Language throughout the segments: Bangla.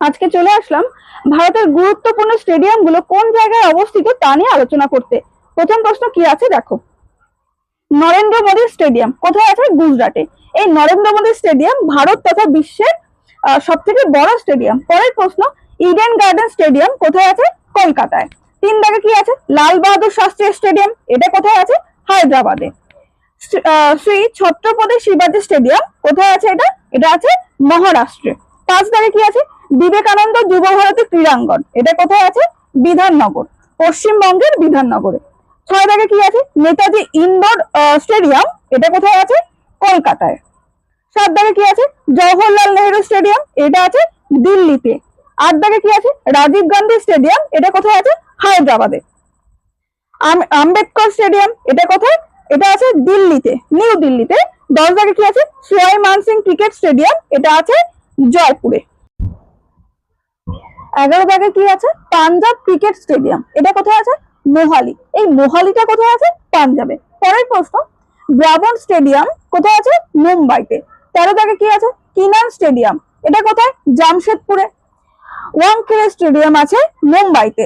আজকে চলে আসলাম ভারতের গুরুত্বপূর্ণ স্টেডিয়াম গুলো কোন জায়গায় অবস্থিত তা নিয়ে আলোচনা করতে। প্রথম প্রশ্ন কি আছে দেখো, নরেন্দ্র মোদী স্টেডিয়াম কোথায় আছে? গুজরাটে। এই নরেন্দ্র মোদী স্টেডিয়াম ভারত তথা বিশ্বের সব থেকে বড় স্টেডিয়াম। পরের প্রশ্ন, ইডেন গার্ডেন স্টেডিয়াম কোথায় আছে? কলকাতায়। 3 দাগে কি আছে? লাল বাহাদুর শাস্ত্রী স্টেডিয়াম, এটা কোথায় আছে? হায়দ্রাবাদে। শ্রী ছত্রপতি শিবাজী স্টেডিয়াম কোথায় আছে? এটা এটা আছে মহারাষ্ট্রে। 5 দাগে কি আছে? বিবেকানন্দ যুব ভারতী ক্রীড়াঙ্গন, এটা কোথায় আছে? বিধাননগর, পশ্চিমবঙ্গের বিধাননগরে। 6 দাগে কি আছে? নেতাজি ইন্ডোর স্টেডিয়াম, এটা কোথায় আছে? কলকাতায়। 7 দাগে কি আছে? জওহরলাল নেহেরু স্টেডিয়াম, এটা আছে দিল্লিতে। 8 দাগে কি আছে? রাজীব গান্ধী স্টেডিয়াম, এটা কোথায় আছে? হায়দ্রাবাদে। আম্বেদকর স্টেডিয়াম, এটা কোথায়? এটা আছে দিল্লিতে, নিউ দিল্লিতে। 10 দাগে কি আছে? সোয়াই মানসিং ক্রিকেট স্টেডিয়াম, এটা আছে জয়পুরে। 11 দাগে কি আছে? পাঞ্জাব ক্রিকেট স্টেডিয়াম, এটা কোথায় আছে? মোহালি। এই মোহালিটা কোথায় আছে? পাঞ্জাবে। পরের প্রশ্ন, ব্রাবন স্টেডিয়াম কোথায় আছে? মুম্বাইতে। 13 দাগে কি আছে? কিনান স্টেডিয়াম, এটা কোথায়? জামশেদপুরে। ওয়াংখেড়ে স্টেডিয়াম আছে মুম্বাইতে।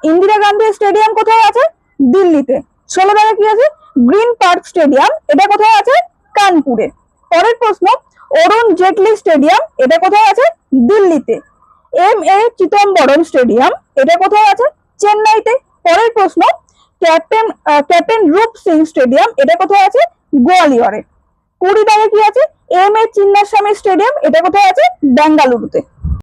ইন্দিরা গান্ধী স্টেডিয়াম কোথায় আছে? দিল্লিতে। 16 দাগে কি আছে? গ্রিন পার্ক স্টেডিয়াম, এটা কোথায় আছে? কানপুরে। পরের প্রশ্ন, অরুণ জেটলি স্টেডিয়াম, এটা কোথায় আছে? দিল্লিতে। এম.এ. চিদম্বরম স্টেডিয়াম, এটা কোথায় আছে? চেন্নাইতে। পরের প্রশ্ন, ক্যাপ্টেন রূপ সিং স্টেডিয়াম, এটা কোথায় আছে? গোয়ালিয়রে। 20 দাগে কি আছে? এম.এ. চিন্নাস্বামী স্টেডিয়াম, এটা কোথায় আছে? বেঙ্গালুরুতে।